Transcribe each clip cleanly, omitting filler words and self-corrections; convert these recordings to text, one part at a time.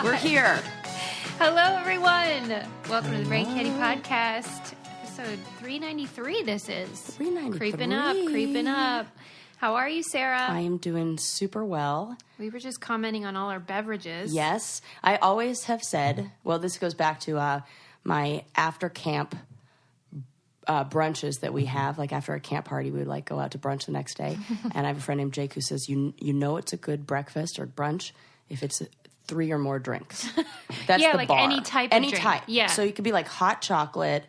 We're here. Hello, everyone. Welcome to the Brain Candy Podcast. Episode 393 this is. 393. Creeping up. How are you, Sarah? I am doing super well. We were just commenting on all our beverages. Yes. I always have said, well, this goes back to my after camp brunches that we have. Like after a camp party, we would like go out to brunch the next day. And I have a friend named Jake who says, you know it's a good breakfast or brunch if it's 3 or more drinks. That's yeah, the like bar. any type of drink. Any type. Yeah. So you could be like hot chocolate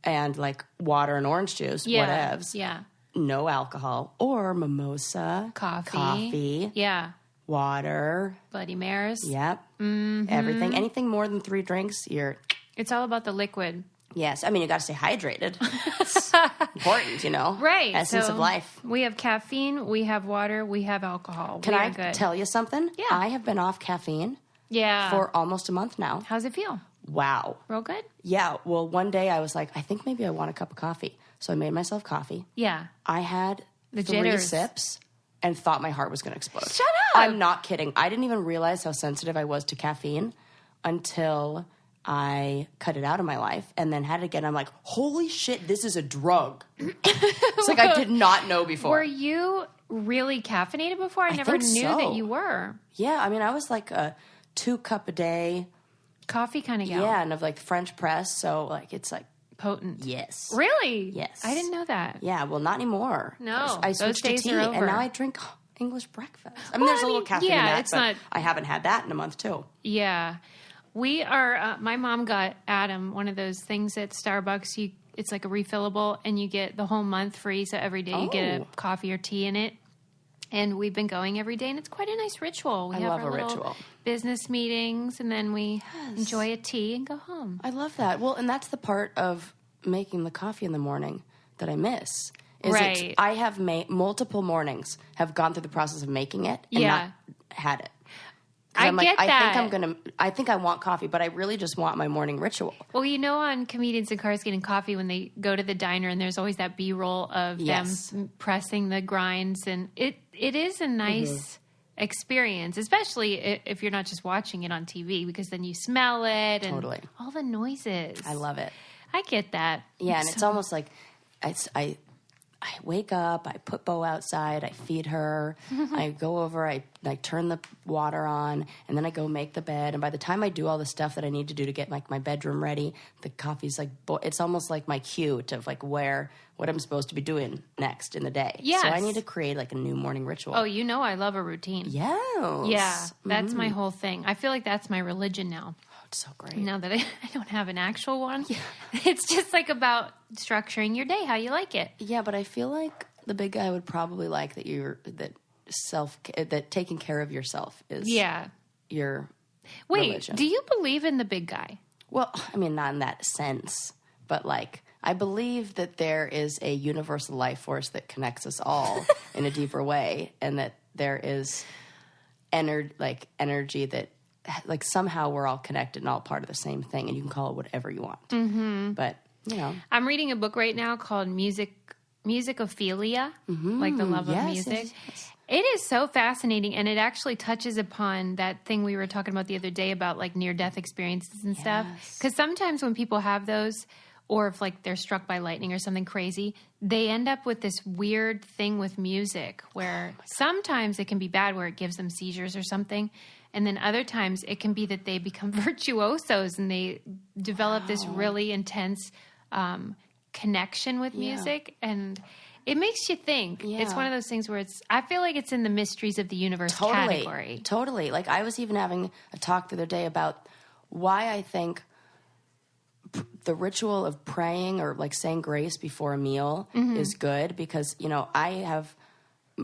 and like water and orange juice, whatevs. Yeah. No alcohol. Or mimosa. Coffee. Yeah. Water. Bloody Mares. Yep. Mm-hmm. Everything. Anything more than 3 drinks, you're... It's all about the liquid. Yes. I mean, you got to stay hydrated. It's important, you know? Right. Essence of life. We have caffeine, we have water, we have alcohol. Can I tell you something? Yeah. I have been off caffeine for almost a month now. How's it feel? Wow. Real good? Yeah. Well, one day I was like, I think maybe I want a cup of coffee. So I made myself coffee. Yeah. I had The 3 jitters. sips and thought my heart was going to explode. Shut up! I'm not kidding. I didn't even realize how sensitive I was to caffeine until I cut it out of my life and then had it again. I'm like, holy shit, this is a drug. It's like I did not know before. Were you really caffeinated before? I never think knew so. that you were. Yeah, I mean, I was like a 2 cup a day. Coffee kind of gal. Yeah, and of like French press. So like, it's like, Potent. yes. Really? Yes. I didn't know that. Yeah, well, not anymore. No, I those switched to days tea, are over. and now I drink English breakfast. I mean, there's a little caffeine in that, it's but not... I haven't had that in a month, too. Yeah. We are, my mom got Adam one of those things at Starbucks. It's like a refillable, and you get the whole month free, so every day you get a coffee or tea in it. And we've been going every day, and it's quite a nice ritual. We I have love our a little ritual. business meetings, and then we enjoy a tea and go home. I love that. Well, and that's the part of making the coffee in the morning that I miss. Right. I have made multiple mornings, have gone through the process of making it and not had it. I get that. I think I want coffee, but I really just want my morning ritual. Well, you know, on Comedians in Cars Getting Coffee, when they go to the diner and there's always that B-roll of them pressing the grinds, and it is a nice experience, especially if you're not just watching it on TV, because then you smell it and all the noises. I love it. I get that. Yeah, and it's almost like I wake up, I put Bo outside, I feed her, I go over, I turn the water on, and then I go make the bed. And by the time I do all the stuff that I need to do to get like my bedroom ready, the coffee's like, it's almost like my cue to like what I'm supposed to be doing next in the day. Yes. So I need to create like a new morning ritual. Oh, you know I love a routine. Yes. Yeah, that's my whole thing. I feel like that's my religion now. It's so great. Now that I don't have an actual one, it's just like about structuring your day how you like it. Yeah, but I feel like the big guy would probably like that taking care of yourself is your religion. Do you believe in the big guy? Well, I mean, not in that sense, but like I believe that there is a universal life force that connects us all in a deeper way, and that there is energy that. Like somehow we're all connected and all part of the same thing, and you can call it whatever you want. Mm-hmm. But you know, I'm reading a book right now called Musicophilia, like the love of music. Yes. It is so fascinating, and it actually touches upon that thing we were talking about the other day about like near-death experiences and stuff. Because sometimes when people have those, or if like they're struck by lightning or something crazy, they end up with this weird thing with music where sometimes it can be bad, where it gives them seizures or something. And then other times it can be that they become virtuosos and they develop this really intense connection with music. And it makes you think. Yeah. It's one of those things where I feel like it's in the mysteries of the universe category. Totally. Like I was even having a talk the other day about why I think the ritual of praying or like saying grace before a meal is good, because, you know, I have...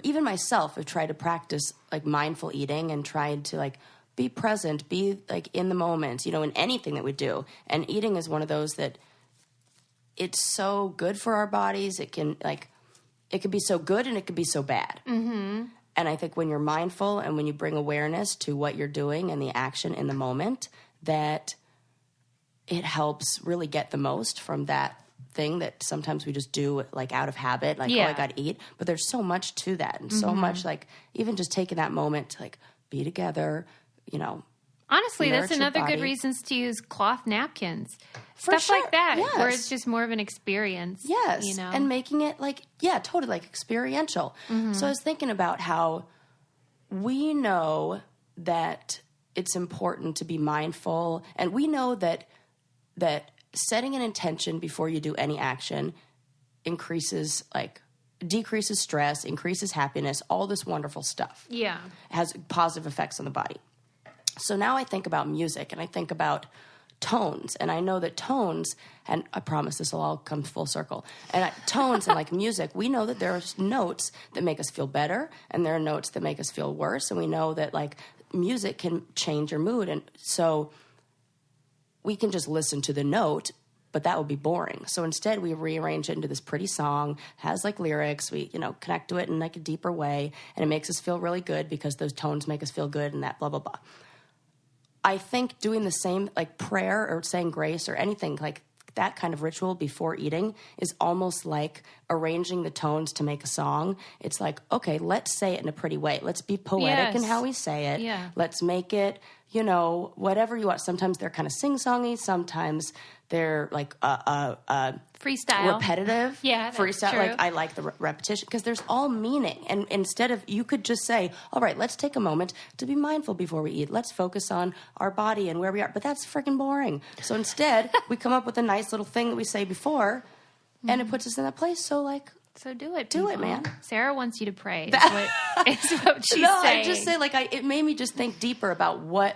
Even myself have tried to practice like mindful eating and tried to like be present, be like in the moment, you know, in anything that we do. And eating is one of those that it's so good for our bodies. It can be so good and it can be so bad. Mm-hmm. And I think when you're mindful and when you bring awareness to what you're doing and the action in the moment, that it helps really get the most from that thing that sometimes we just do like out of habit, like, oh, I got to eat. But there's so much to that, and so much like even just taking that moment to like be together, you know, Honestly, that's nourish your another good body. reasons to use cloth napkins. For Stuff sure, like that, yes. where it's just more of an experience. Yes, You know? and making it totally experiential. So I was thinking about how we know that it's important to be mindful, and we know that setting an intention before you do any action decreases stress, increases happiness, all this wonderful stuff. Yeah. Has positive effects on the body. So now I think about music, and I think about tones, and I know that tones, and I promise this will all come full circle, and tones and music, we know that there are notes that make us feel better, and there are notes that make us feel worse, and we know that music can change your mood, and so we can just listen to the note, but that would be boring. So instead we rearrange it into this pretty song, has lyrics, we connect to it in a deeper way, and it makes us feel really good because those tones make us feel good, and that blah blah blah. I think doing the same, prayer or saying grace or anything that kind of ritual before eating is almost like arranging the tones to make a song. It's okay, let's say it in a pretty way. Let's be poetic in how we say it. Yeah. Let's make it, whatever you want. Sometimes they're kind of sing-songy. Sometimes they're freestyle, repetitive. Yeah, that's freestyle. true. I like the repetition because there's all meaning. And instead of, you could just say, all right, let's take a moment to be mindful before we eat. Let's focus on our body and where we are. But that's freaking boring. So instead, we come up with a nice little thing that we say before, and it puts us in that place. So So do it. Do it, people. man. Sarah wants you to pray. Is what she's no, saying. I just say it made me just think deeper about what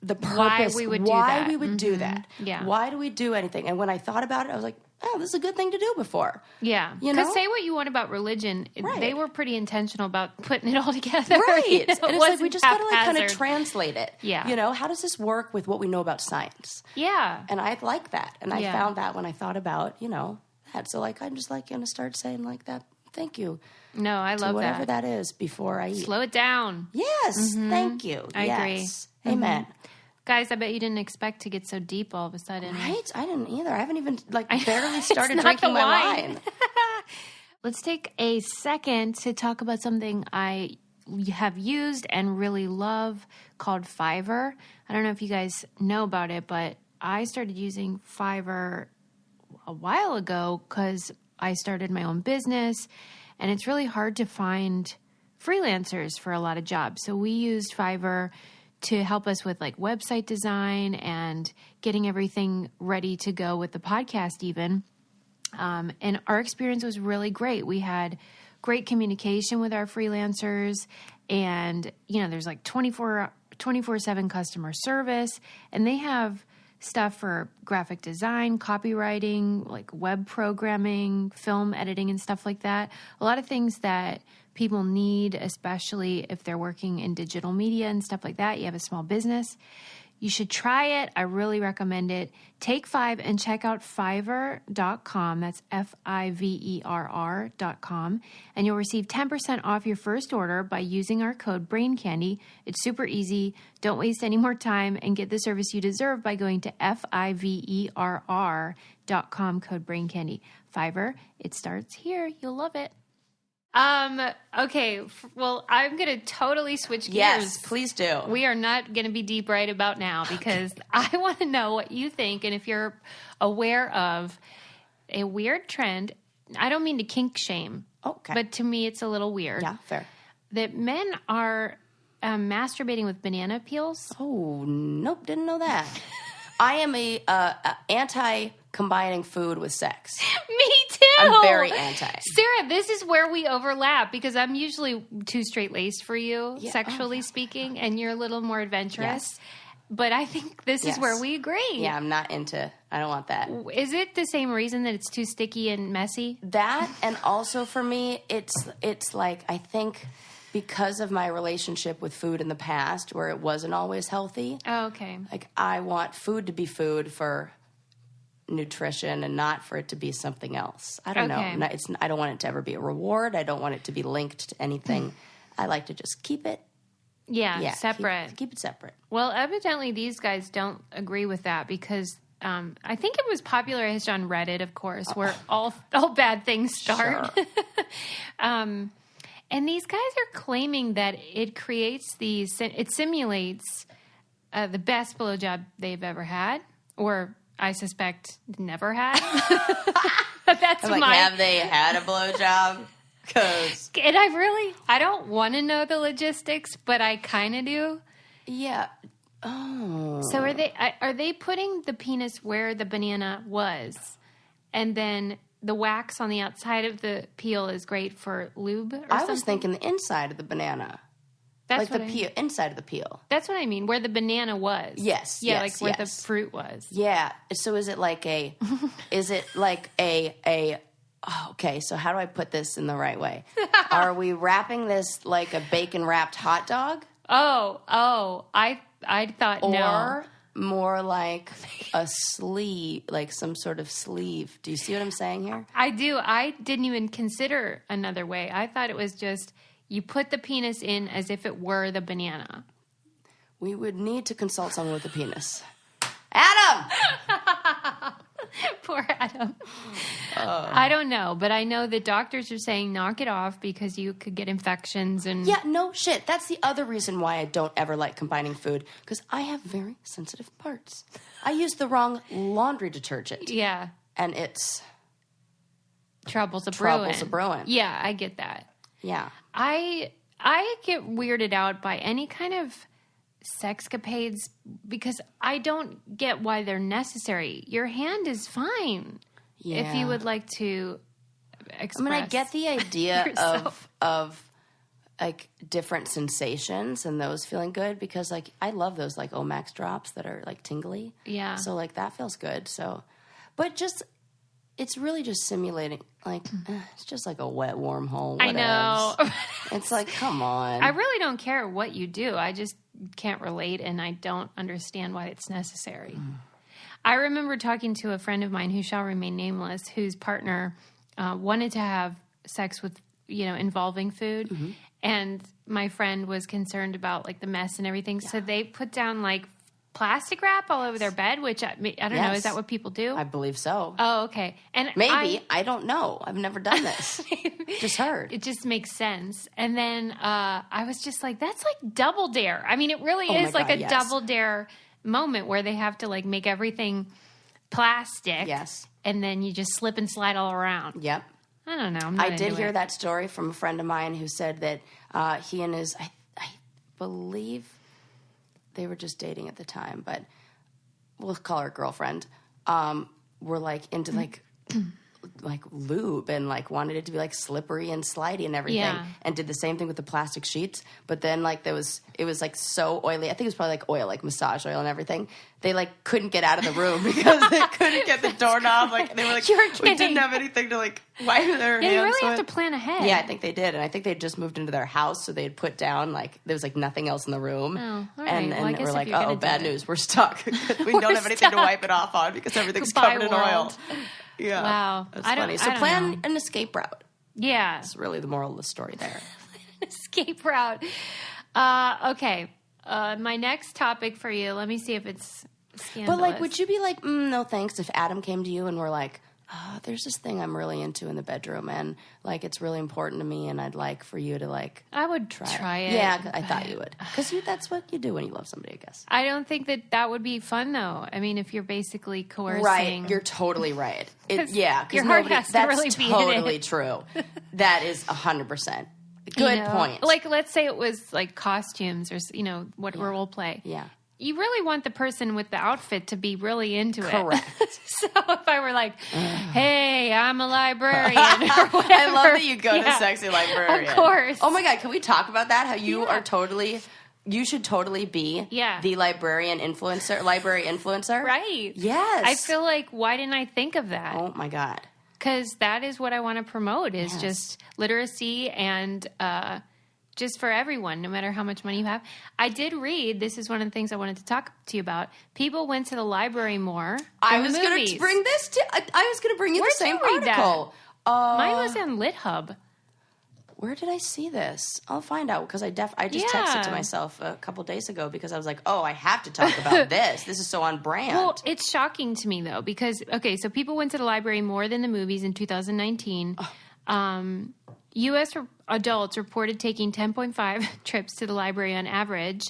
the purpose, why we would do that. Yeah. Why do we do anything? And when I thought about it, I was like, oh, this is a good thing to do before. Yeah. Because say what you want about religion. Right. They were pretty intentional about putting it all together. Right. And it's we just got to kind of translate it. Yeah. How does this work with what we know about science? Yeah. And I like that. And I found that when I thought about, that. So I'm just going to start saying that. Thank you. No, I love whatever that is before I eat. Slow it down. Yes. Thank you. I agree. Amen. Guys, I bet you didn't expect to get so deep all of a sudden. Right? I didn't either. I haven't even barely started not drinking the my wine. wine. Let's take a second to talk about something I have used and really love called Fiverr. I don't know if you guys know about it, but I started using Fiverr a while ago because I started my own business, and it's really hard to find freelancers for a lot of jobs. So we used Fiverr to help us with website design and getting everything ready to go with the podcast even. And our experience was really great. We had great communication with our freelancers, and, there's 24/7 customer service, and they have stuff for graphic design, copywriting, web programming, film editing, and stuff like that. A lot of things that people need, especially if they're working in digital media and stuff like that. You have a small business. You should try it. I really recommend it. Take 5 and check out Fiverr.com. That's Fiverr.com. And you'll receive 10% off your first order by using our code BRAINCANDY. It's super easy. Don't waste any more time and get the service you deserve by going to Fiverr.com, code BRAINCANDY. Fiverr, it starts here. You'll love it. Okay. Well, I'm going to totally switch gears. Yes, please do. We are not going to be deep right about now because I want to know what you think and if you're aware of a weird trend. I don't mean to kink shame. Okay. But to me, it's a little weird. Yeah, fair. That men are masturbating with banana peels. Oh, nope, didn't know that. I am a anti-combining food with sex. Me too. I'm very anti. Sarah, this is where we overlap because I'm usually too straight-laced for you, sexually speaking, and you're a little more adventurous. Yes. But I think this is where we agree. Yeah, I'm not into, I don't want that. Is it the same reason that it's too sticky and messy? That, and also for me, it's I think because of my relationship with food in the past where it wasn't always healthy. Oh, okay. I want food to be food for nutrition and not for it to be something else. I don't know. I don't want it to ever be a reward. I don't want it to be linked to anything. I like to just keep it. Yeah, separate. Keep it separate. Well, evidently these guys don't agree with that because I think it was popularized on Reddit, of course, where all bad things start. Sure. And these guys are claiming that it creates it simulates the best blowjob they've ever had, or I suspect never had. That's I'm like, have they had a blowjob? And I don't want to know the logistics, but I kind of do. Yeah. Oh. So are they putting the penis where the banana was, and then the wax on the outside of the peel is great for lube or something? I was thinking the inside of the banana. That's like the peel, inside of the peel. That's what I mean, where the banana was. Yes. Yeah, yes, like where the fruit was. Yeah. So is it like a oh, okay, so how do I put this in the right way? Are we wrapping this like a bacon wrapped hot dog? Oh, I thought no. Or more like a sleeve, like some sort of sleeve. Do you see what I'm saying here? I do. I didn't even consider another way. I thought it was just you put the penis in as if it were the banana. We would need to consult someone with a penis. Adam! Poor Adam. I don't know, but I know that doctors are saying knock it off because you could get infections and... Yeah, no shit. That's the other reason why I don't ever like combining food, because I have very sensitive parts. I used the wrong laundry detergent. Yeah. And it's... Troubles a-brewing. Yeah, I get that. Yeah. I get weirded out by any kind of sexcapades because I don't get why they're necessary. Your hand is fine if you would like to express. I mean, I get the idea of like different sensations and those feeling good because like I love those like Omax drops that are like tingly. Yeah. So like that feels good. So, but just it's really just simulating like it's just like a wet warm hole. I know. It's like come on. I really don't care what you do. I just can't relate and I don't understand why it's necessary. I remember talking to a friend of mine who shall remain nameless, whose partner wanted to have sex with, involving food. Mm-hmm. And my friend was concerned about like the mess and everything. Yeah. So they put down like plastic wrap all over their bed, which I don't know. Is that what people do? I believe so. Oh, okay. And maybe. I don't know. I've never done this. Just heard. It just makes sense. And then I was just like, that's like Double Dare. I mean, it really is like a Double Dare moment where they have to like make everything plastic. Yes. And then you just slip and slide all around. Yep. I don't know. I did hear that story from a friend of mine who said that he and his, I believe they were just dating at the time, but we'll call her girlfriend, were like into like lube and like wanted it to be like slippery and slidey and everything, and did the same thing with the plastic sheets. But then like it was like so oily. I think it was probably like oil, like massage oil and everything. They like couldn't get out of the room because they couldn't get the doorknob. Like they were like, we didn't have anything to like wipe their hands. You really with. have to plan ahead. Yeah, I think they did, and I think they had just moved into their house, so they had put down like there was like nothing else in the room. Oh, all right. And well, we're like, oh, bad news, we're stuck. We don't have anything to wipe it off on because everything's covered in oil. Yeah. Wow. That's funny. So plan an escape route. Yeah. That's really the moral of the story there. Escape route. Okay. My next topic for you, let me see if it's scandalous. But like, would you be like, no thanks, if Adam came to you and were like, there's this thing I'm really into in the bedroom and like it's really important to me and I'd like for you to like I would try it. Yeah, I thought you would. Because that's what you do when you love somebody, I guess. I don't think that would be fun though. I mean, if you're basically coercing. Right, you're totally right. Because your heart has to really be in it. That's totally true. That is 100%. Good point. Like, let's say it was like costumes or, what role play. Yeah. You really want the person with the outfit to be really into it. Correct. So if I were like, hey, I'm a librarian or whatever. I love that you go to Sexy Librarian. Of course. Oh my God, can we talk about that? How you are totally... You should totally be the library influencer. Right. Yes. I feel like, why didn't I think of that? Oh my God. Because that is what I want to promote is just literacy and... just for everyone, no matter how much money you have. I did read, this is one of the things I wanted to talk to you about. People went to the library more. I was going to bring this to, I was going to bring you the same article. Mine was on LitHub. Where did I see this? I'll find out because I just texted to myself a couple days ago because I was like, I have to talk about this. This is so on brand. Well, it's shocking to me though because, so people went to the library more than the movies in 2019. U.S. adults reported taking 10.5 trips to the library on average,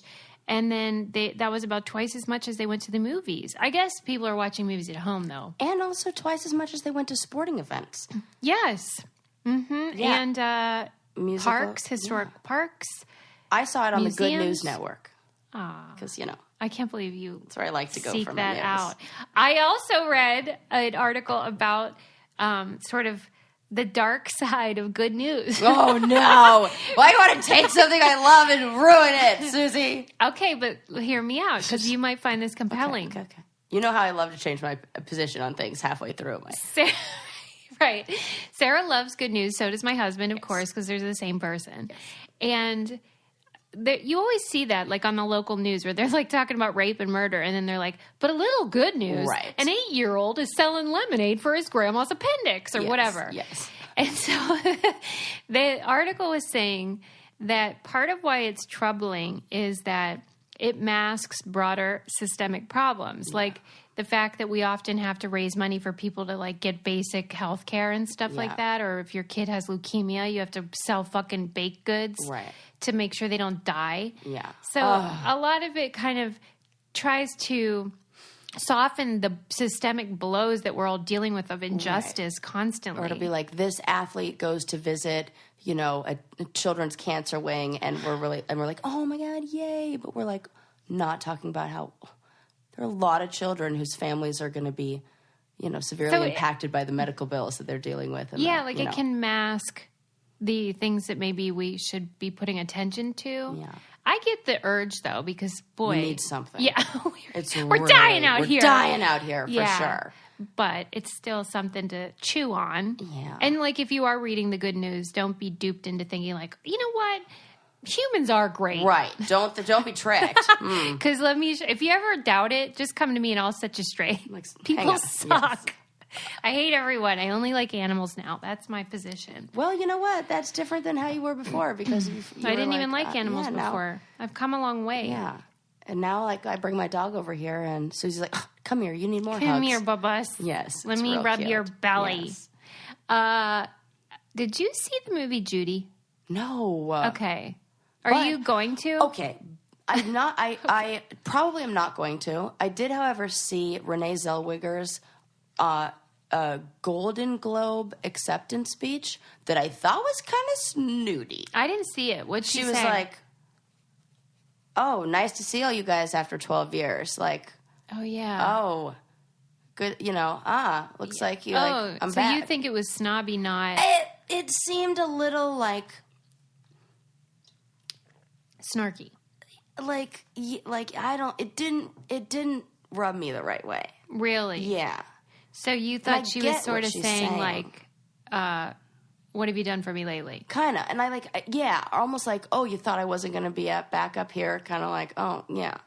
And then that was about twice as much as they went to the movies. I guess people are watching movies at home, though. And also twice as much as they went to sporting events. Yes. Mm-hmm. Yeah. And parks, historic parks. I saw it on museums. the Good News Network. Because, I can't believe you that's where I like to go seek for that my out. I also read an article about sort of the dark side of good news. Oh, no. Why do you want to take something I love and ruin it, Susie? Okay, but hear me out, because you might find this compelling. Okay. You know how I love to change my position on things halfway through. Right. Sarah loves good news. So does my husband, of course, because they're the same person. Yes. And you always see that, like on the local news, where they're like talking about rape and murder, and then they're like, "But a little good news: right. An 8-year-old is selling lemonade for his grandma's appendix, or whatever." Yes. And so the article was saying that part of why it's troubling is that it masks broader systemic problems, like the fact that we often have to raise money for people to like get basic health care and stuff like that, or if your kid has leukemia, you have to sell fucking baked goods. Right. To make sure they don't die. Yeah. So a lot of it kind of tries to soften the systemic blows that we're all dealing with of injustice constantly. Or it'll be like, this athlete goes to visit, a children's cancer wing, and we're like, oh my God, yay. But we're like not talking about how there are a lot of children whose families are going to be, severely impacted by the medical bills that they're dealing with. And it can mask the things that maybe we should be putting attention to. Yeah. I get the urge, though, because, boy. We need something. Yeah. We're dying out here. We're dying out here, for sure. But it's still something to chew on. Yeah. And, if you are reading the good news, don't be duped into thinking, you know what? Humans are great. Right. Don't be tricked. Because if you ever doubt it, just come to me and I'll set you straight. People suck. Yes. I hate everyone. I only like animals now. That's my position. Well, you know what? That's different than how you were before, because I didn't even like animals before. I've come a long way. Yeah. And now, I bring my dog over here, and Susie's like, oh, come here. You need more hugs. Come here, Bubba. Yes. Let me rub cute. your belly. Yes. Did you see the movie Judy? No. Okay. Are you going to? Okay. I'm not. I probably am not going to. I did, however, see Renee Zellweger's Golden Globe acceptance speech that I thought was kind of snooty. I didn't see it. What'd she say? She was like, oh, nice to see all you guys after 12 years. Like, oh, yeah. Oh, good. Looks like you I'm so back. You think it was snobby, not... It seemed a little snarky. It didn't rub me the right way. Really? Yeah. So you thought she was sort of saying, what have you done for me lately? Kind of. And almost like, oh, you thought I wasn't going to be back up here. Kind of like, oh, yeah.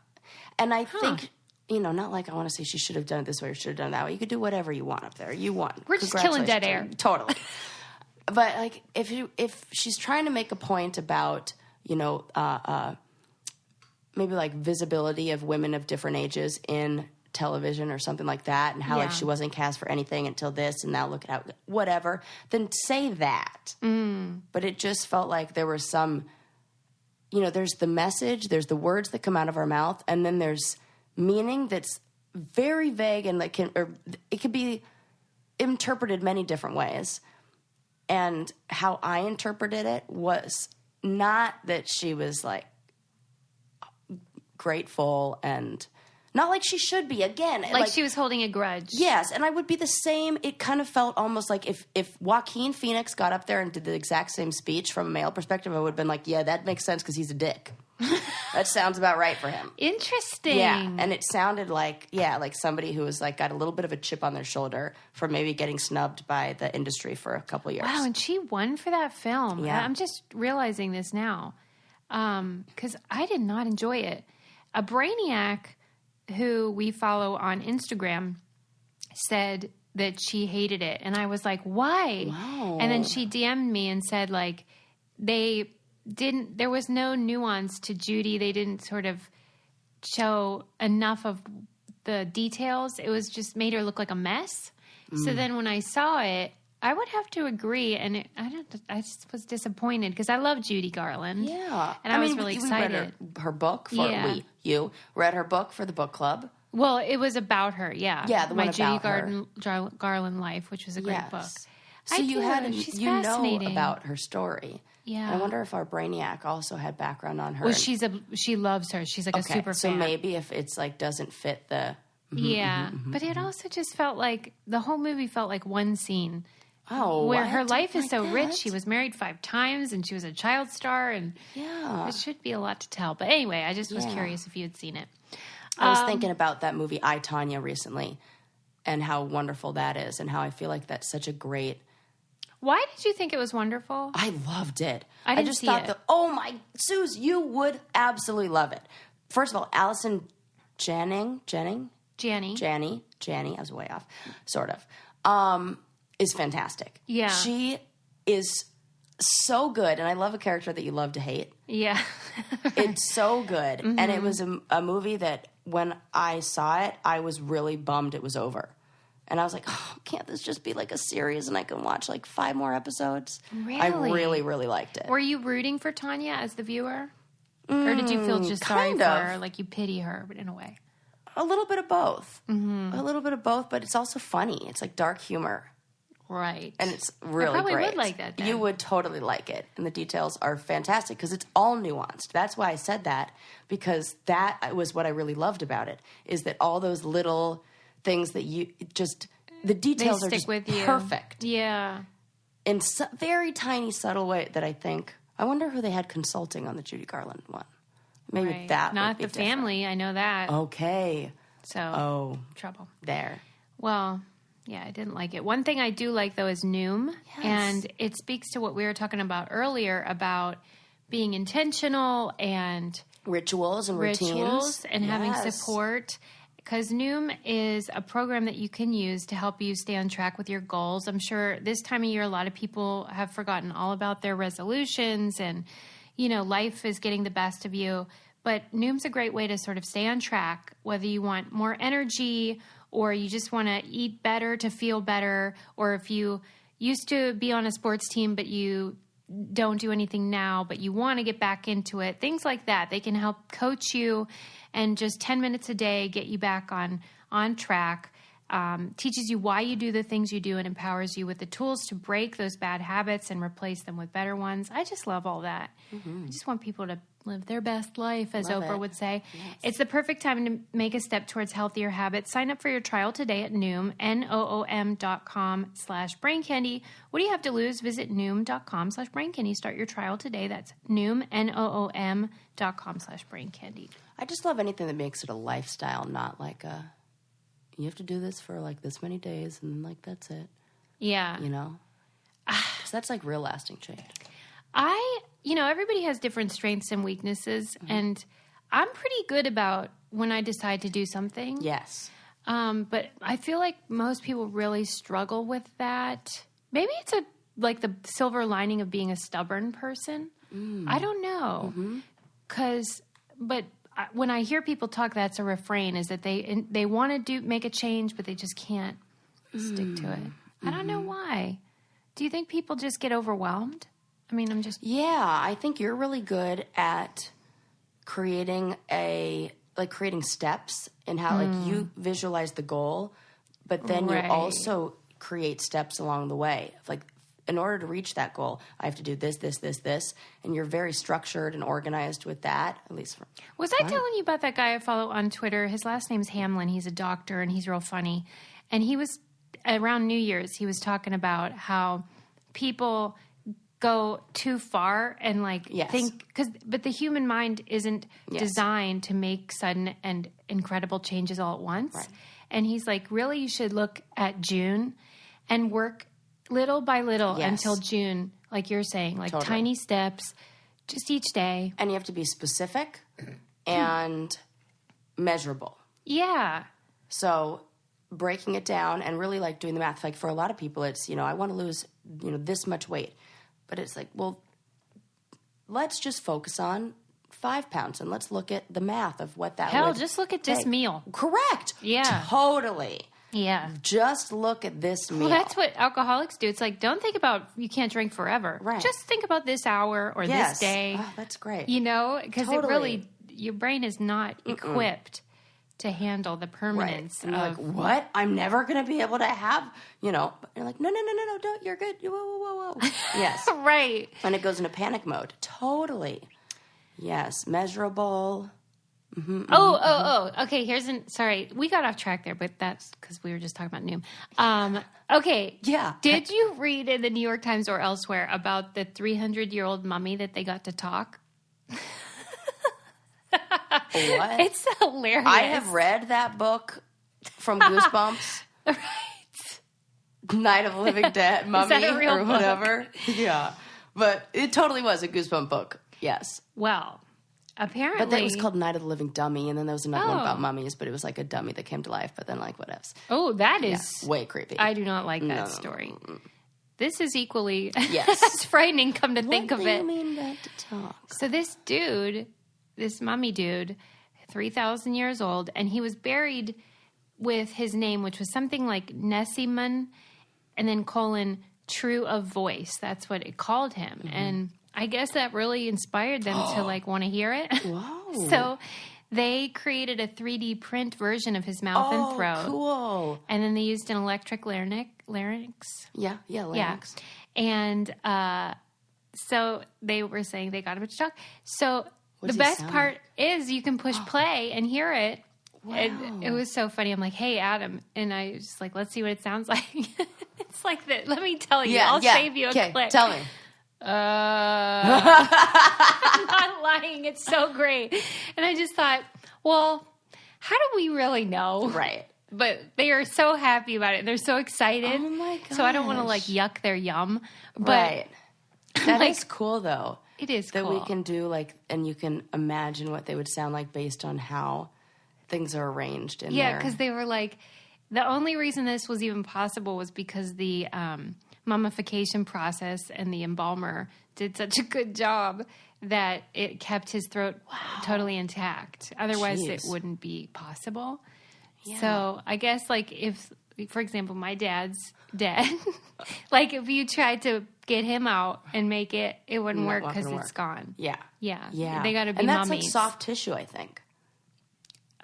And I think, not like I want to say she should have done it this way or should have done it that way. You could do whatever you want up there. You won. We're just killing dead air. Totally. But, if she's trying to make a point about, maybe, visibility of women of different ages in television or something like that, and how she wasn't cast for anything until this, and now look at how whatever, then say that. But it just felt like there was some, there's the message, there's the words that come out of our mouth, and then there's meaning that's very vague, and it could be interpreted many different ways. And how I interpreted it was not that she was grateful and not like she should be, again. Like she was holding a grudge. Yes, and I would be the same. It kind of felt almost like if Joaquin Phoenix got up there and did the exact same speech from a male perspective, I would have been like, yeah, that makes sense because he's a dick. That sounds about right for him. Interesting. Yeah, and it sounded like somebody who was got a little bit of a chip on their shoulder for maybe getting snubbed by the industry for a couple years. Wow, and she won for that film. Yeah. I'm just realizing this now because I did not enjoy it. A Brainiac who we follow on Instagram said that she hated it. And I was like, why? Wow. And then she DM'd me and said, there was no nuance to Judy. They didn't sort of show enough of the details. It was just made her look like a mess. So then when I saw it, I would have to agree, and I just was disappointed because I love Judy Garland. Yeah, and I was really excited. We read her book for you read her book for the book club. Well, it was about her. Yeah, the one My Judy about Garland Life, which was a great book. So you know about her story. Yeah, I wonder if our Brainiac also had background on her. Well, she loves her. She's like a super fan. So maybe if it's like doesn't fit the but it also just felt like the whole movie felt like one scene. Oh, where her life is so rich. She was married 5 times, and she was a child star, and it should be a lot to tell. But anyway, I just was curious if you had seen it. I was thinking about that movie I, Tonya recently, and how wonderful that is, and how I feel like that's such a great. Why did you think it was wonderful? I loved it. I just thought that, oh my, Suze, you would absolutely love it. First of all, Allison Janney, I was way off, sort of, is fantastic. Yeah. She is so good, and I love a character that you love to hate. Yeah. It's so good. And it was a movie that when I saw it, I was really bummed it was over. And I was like, oh, can't this just be like a series and I can watch like 5 more episodes? Really? I really, really liked it. Were you rooting for Tonya as the viewer? Or did you feel just sorry for her, like you pity her in a way? A little bit of both. A little bit of both, but it's also funny. It's like dark humor. Right. And it's really I probably great. would like that then. You would totally like it. And the details are fantastic because it's all nuanced. That's why I said that, because that was what I really loved about it, is that all those little things that you just, the details are just with you. Perfect. Yeah. In very tiny, subtle way that I think, I wonder who they had consulting on the Judy Garland one. Maybe that Not would be the different. family, I know that. Okay. So, trouble. There. Well, yeah, I didn't like it. One thing I do like, though, is Noom. Yes. And it speaks to what we were talking about earlier about being intentional and rituals and routines. And having support. Because Noom is a program that you can use to help you stay on track with your goals. I'm sure this time of year, a lot of people have forgotten all about their resolutions and, you know, life is getting the best of you. But Noom's a great way to sort of stay on track, whether you want more energy or you just want to eat better to feel better, or if you used to be on a sports team but you don't do anything now, but you want to get back into it, things like that. They can help coach you, and just 10 minutes a day get you back on track. Teaches you why you do the things you do and empowers you with the tools to break those bad habits and replace them with better ones. I just love all that. I just want people to live their best life, as Oprah would say. Yes. It's the perfect time to make a step towards healthier habits. Sign up for your trial today at Noom, Noom.com/braincandy. What do you have to lose? Visit Noom.com/braincandy. Start your trial today. That's Noom, Noom.com/braincandy. I just love anything that makes it a lifestyle, not like a, you have to do this for like this many days and like that's it. Yeah. You know? Because that's like real lasting change. Everybody has different strengths and weaknesses, and I'm pretty good about when I decide to do something. Yes. But I feel like most people really struggle with that. Maybe it's like the silver lining of being a stubborn person. I don't know. But when I hear people talk, that's a refrain, is that they want to make a change, but they just can't stick to it. I don't know why. Do you think people just get overwhelmed? I mean, Yeah, I think you're really good at creating steps and how like you visualize the goal, but then you also create steps along the way. Like, in order to reach that goal, I have to do this, this, this, this, and you're very structured and organized with that. At least, was I telling you about that guy I follow on Twitter? His last name's Hamlin. He's a doctor and he's real funny. And he was around New Year's. He was talking about how people go too far and think, but the human mind isn't designed to make sudden and incredible changes all at once. Right. And he's like, really, you should look at June and work little by little until June, like you're saying, like tiny steps, just each day. And you have to be specific and measurable. Yeah. So breaking it down and really like doing the math. Like for a lot of people, it's, I want to lose, this much weight. But it's like, well, let's just focus on 5 pounds and let's look at the math of what that would just look at this meal. Correct. Yeah. Totally. Yeah. Just look at this meal. Well, that's what alcoholics do. It's like, don't think about you can't drink forever. Right. Just think about this hour or this day. Oh, that's great. You know, because Totally. it really, your brain is not equipped to handle the permanence And of... you're like, what? I'm never going to be able to have, you know. You're like, no, don't. You're good. Whoa. Yes. Right. And it goes into panic mode. Totally. Yes. Measurable. Oh. Okay, sorry, we got off track there, but that's because we were just talking about Noom. Okay. Yeah. Did you read in the New York Times or elsewhere about the 300-year-old mummy that they got to talk? What? It's hilarious. I have read that book from Goosebumps. Right. Night of the Living Dead, Mummy, Is that a real or whatever. Yeah. But it totally was a Goosebump book. Yes. Well, apparently... But that was called Night of the Living Dummy, and then there was another one about Oh. mummies, but it was like a dummy that came to life, but then like what else? Oh, that is... Way creepy. I do not like that story. This is equally Yes. as frightening, come to think of What do it. you mean not to talk? So this dude, this mummy dude, 3,000 years old, and he was buried with his name, which was something like Nessiman, and then : true of voice. That's what it called him. And I guess that really inspired them to like want to hear it. Whoa. So they created a 3D print version of his mouth and throat. Cool. And then they used an electric larynx. Yeah, larynx. And so they were saying they got him to talk. So What does the he best sound part like? is you can push play and hear it. Wow. And it was so funny. I'm like, hey, Adam. And I was just like, let's see what it sounds like. It's like that. Let me tell you. I'll save you a clip. Tell me. I'm not lying. It's so great. And I just thought, well, how do we really know? Right. But they are so happy about it. They're so excited. Oh my So I don't want to gosh. like yuck their yum. But Right. That like- is cool though. it is That cool. we can do like, and you can imagine what they would sound like based on how things are arranged in Yeah, there. because they were like, the only reason this was even possible was because the mummification process and the embalmer did such a good job that it kept his throat totally intact. Otherwise, it Jeez. wouldn't be possible. Yeah. So I guess, like, if, for example, my dad's dead, like, if you tried to get him out and make it, it wouldn't Not work gonna because work. it's gone. Yeah. Yeah. They got to be and that's mummies. like soft tissue, I think.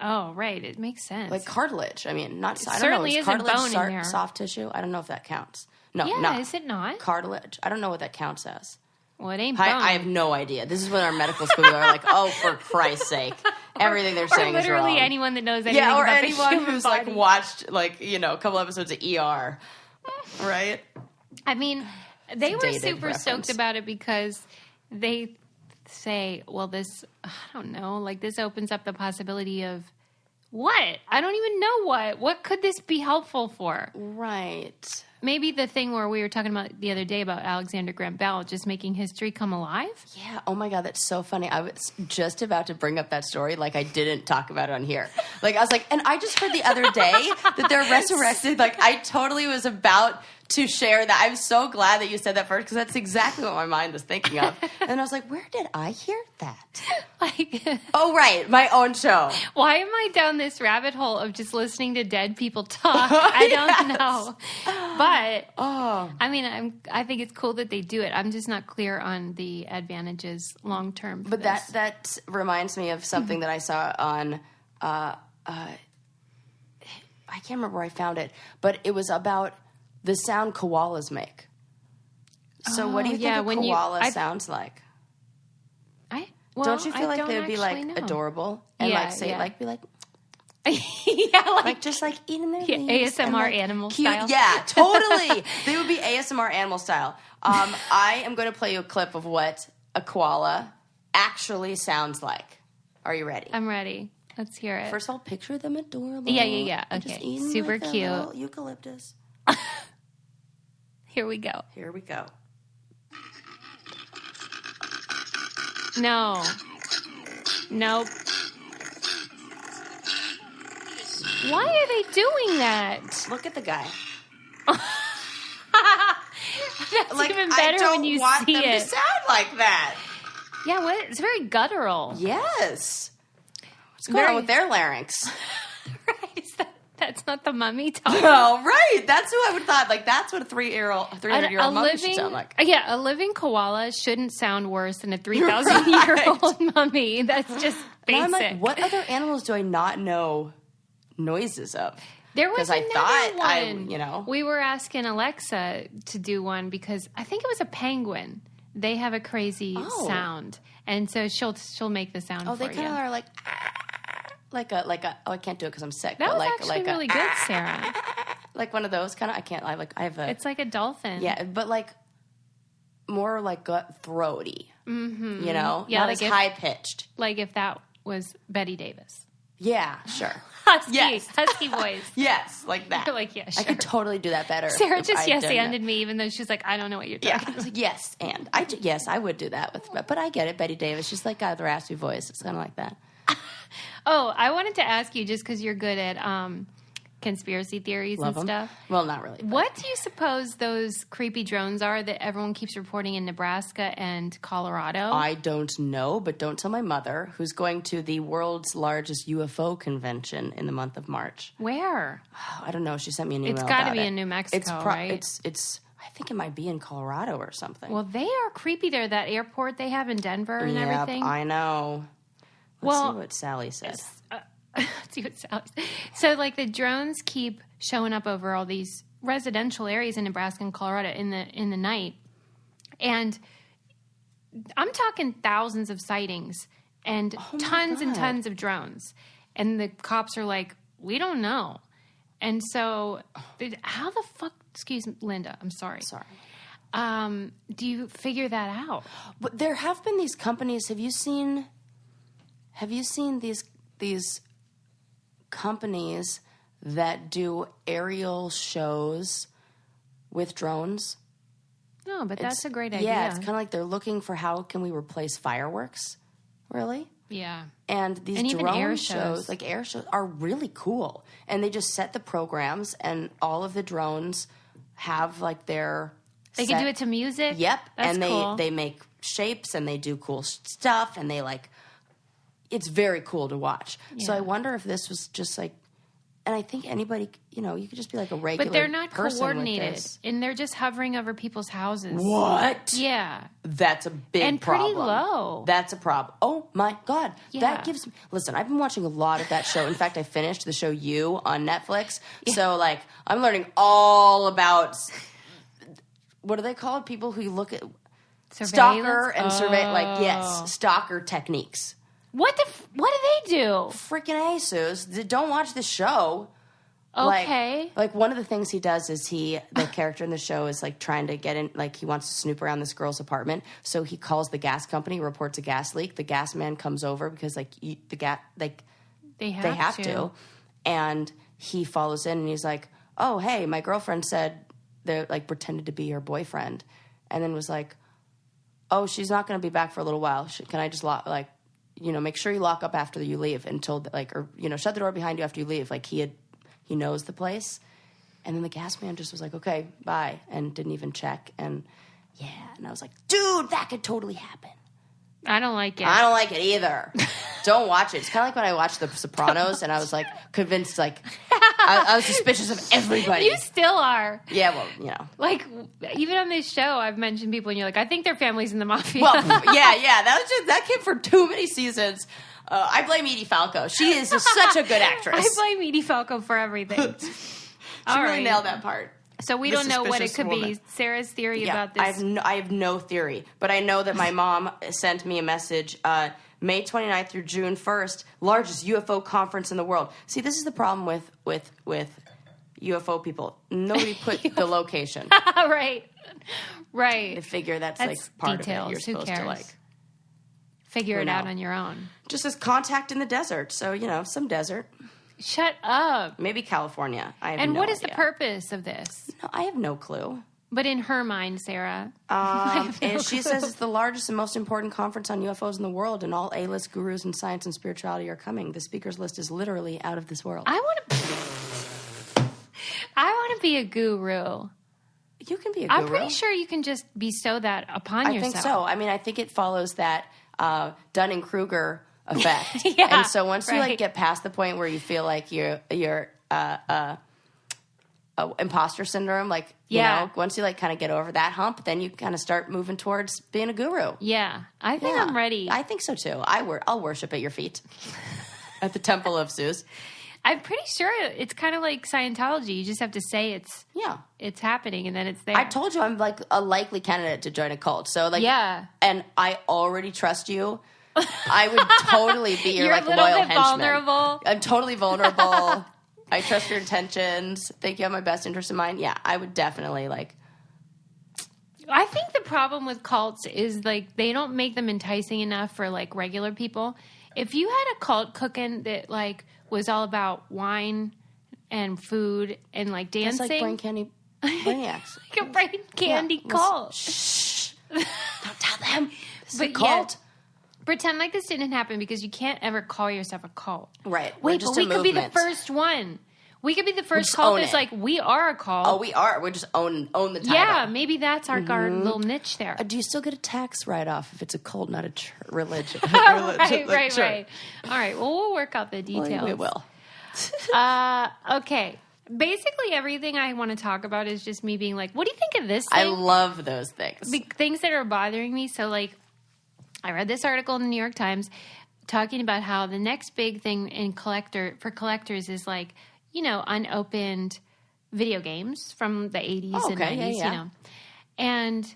Oh, right. It makes sense. Like cartilage. I mean, not. I don't know. certainly Is isn't cartilage bone in there. soft tissue? I don't know if that counts. No, yeah, not is it not? cartilage. I don't know what that counts as. Well, it ain't bone. I have no idea. This is when our medical school are like, "Oh, for Christ's sake, everything they're or saying is literally wrong." anyone that knows anything Yeah, or about the anyone human who's body. like watched like a couple episodes of ER, right? I mean, they were dated super reference. stoked about it because they say, well, this, I don't know, like this opens up the possibility of what? I don't even know what. What could this be helpful for? Right. Maybe the thing where we were talking about the other day about Alexander Graham Bell just making history come alive? Yeah. Oh my God, that's so funny. I was just about to bring up that story, like I didn't talk about it on here. Like I was like, and I just heard the other day that they're resurrected. Like I totally was about to share that. I'm so glad that you said that first because that's exactly what my mind was thinking of. And I was like, where did I hear that? Like, Oh, right, my own show. why am I down this rabbit hole of just listening to dead people talk? I don't know. But Oh, I mean, I think it's cool that they do it. I'm just not clear on the advantages long term. but that reminds me of something that I saw on. I can't remember where I found it, but it was about the sound koalas make. So, what do you think yeah, a when koala sounds like? Don't you feel like they would be like adorable and Yeah, like say yeah. like be like yeah, like just like eating their Yeah, leaves and, ASMR like, animal cute. style. Yeah, totally. They would be ASMR animal style. I am going to play you a clip of what a koala actually sounds like. Are you ready? I'm ready. Let's hear it. First of all, picture them adorable. Yeah. and just Okay. eating Super like a cute. little eucalyptus. Here we go. Here we go. No. Nope. Why are they doing that? Look at the guy. That's Like, even I better don't when you want see them it. to sound like that. Yeah, what? It's very guttural. Yes. What's going on with their larynx? Right. That's That's not the mummy talking. Oh, right. That's who I would have thought. Like, that's what a 300-year-old mummy should sound like. Yeah, a living koala shouldn't sound worse than a 3,000-year-old mummy. That's just basic. Now I'm like, what other animals do I not know noises of? There was another one. We were asking Alexa to do one because I think it was a penguin. They have a crazy sound, and so she'll make the sound. Oh, they kind of are like I can't do it because I'm sick. That but was actually really good, Sarah. Like one of those kind of. I can't. I have a. It's like a dolphin. Yeah, but like more like throaty. Mm-hmm. Yeah, not like as high pitched. Like if that was Betty Davis. Yeah, sure. Husky voice. Yes, like that. You're like, yeah, sure. I could totally do that better. Sarah just yes-anded me, even though she's like, I don't know what you're talking about. I was like, yes, and I would do that but I get it. Betty Davis, she's like got the raspy voice. It's kind of like that. Oh, I wanted to ask you, just because you're good at conspiracy theories Love and them. stuff. Well, not really. What do you suppose those creepy drones are that everyone keeps reporting in Nebraska and Colorado? I don't know, but don't tell my mother, who's going to the world's largest UFO convention in the month of March. Where? I don't know. She sent me an email. It's got to be in New Mexico, right? It's. I think it might be in Colorado or something. Well, they are creepy there. That airport they have in Denver and everything. I know. Let's see what Sally said. Let's see what Sally said. So, like, the drones keep showing up over all these residential areas in Nebraska and Colorado in the night, and I'm talking thousands of sightings and tons and tons of drones, and the cops are like, we don't know, and so how the fuck? Excuse me, Linda. I'm sorry. Sorry. Do you figure that out? But there have been these companies. Have you seen these companies that do aerial shows with drones? No, but that's a great idea. Yeah, it's kind of like they're looking for how can we replace fireworks, really? Yeah. And these drone air shows, like air shows, are really cool. And they just set the programs, and all of the drones have like their... They can do it to music? Yep. That's and cool. they make shapes, and they do cool stuff, and they like... It's very cool to watch. Yeah. So I wonder if this was just like, and I think anybody, you could just be like a regular person. But they're not person coordinated, and they're just hovering over people's houses. What? Yeah. That's a big problem. And pretty low. That's a problem. Oh my God. Yeah. That gives me, listen, I've been watching a lot of that show. In fact, I finished the show You on Netflix. Yeah. So like, I'm learning all about, what do they call it? People who look at stalker and survey, like, yes, stalker techniques. What do they do? Freaking Jesus. Don't watch the show. Okay. Like one of the things he does is the character in the show is like trying to get in, like he wants to snoop around this girl's apartment. So he calls the gas company, reports a gas leak. The gas man comes over because they have to. And he follows in and he's like, oh, hey, my girlfriend said they like pretended to be her boyfriend. And then was like, oh, she's not going to be back for a little while. Can I just make sure you lock up after you leave until shut the door behind you after you leave. Like he knows the place. And then the gas man just was like, okay, bye. And didn't even check. And yeah. And I was like, dude, that could totally happen. I don't like it. I don't like it either. Don't watch it. It's kind of like when I watched The Sopranos and I was like convinced, like I was suspicious of everybody. You still are. Yeah, well, Like even on this show, I've mentioned people and you're like, I think their family's in the mafia. Well, yeah. That came for too many seasons. I blame Edie Falco. She is such a good actress. I blame Edie Falco for everything. She really nailed that part. So we don't know what it could be. Sarah's theory about this. I have no theory, but I know that my mom sent me a message. May 29th through June 1st, largest UFO conference in the world. See, this is the problem with UFO people. Nobody put the location. Right. They figure that's like part details. of it. You're supposed to like figure it out on your own. Just as contact in the desert. So, some desert. Shut up. Maybe California. I have no idea. And what is idea. the purpose of this? No, I have no clue. But in her mind, Sarah. And she says it's the largest and most important conference on UFOs in the world, and all A-list gurus in science and spirituality are coming. The speakers list is literally out of this world. I want to be a guru. You can be a guru. I'm pretty sure you can just bestow that upon yourself. I think so. I mean, I think it follows that Dunning-Kruger effect. Yeah, and so once you like get past the point where you feel like you're imposter syndrome. Like, you know, once you like kind of get over that hump, then you kind of start moving towards being a guru. Yeah. I think I'm ready. I think so too. I'll worship at your feet at the temple of Suze. I'm pretty sure it's kind of like Scientology. You just have to say it's happening, and then it's there. I told you I'm like a likely candidate to join a cult. So like, and I already trust you. I would totally be your like loyal henchman. Vulnerable. I'm totally vulnerable. I trust your intentions. Think you have my best interest in mind. Yeah, I would definitely like. I think the problem with cults is like they don't make them enticing enough for like regular people. If you had a cult cooking that like was all about wine and food and like dancing, it's like brain candy maniacs. Like a brain candy cult. Shh! Don't tell them. It's a cult. Yeah, pretend like this didn't happen because you can't ever call yourself a cult. Right. Wait, but we could be the first one. We could be the first cult that's like, we are a cult. Oh, we are. We just own the title. Yeah, maybe that's our little niche there. Do you still get a tax write-off if it's a cult, not a religion? Right. All right, well, we'll work out the details. We will. Okay. Basically, everything I want to talk about is just me being like, what do you think of this thing? I love those things. Things that are bothering me. So, like, I read this article in the New York Times talking about how the next big thing for collectors is like, you know, unopened video games from the 80s and 90s, you know. And,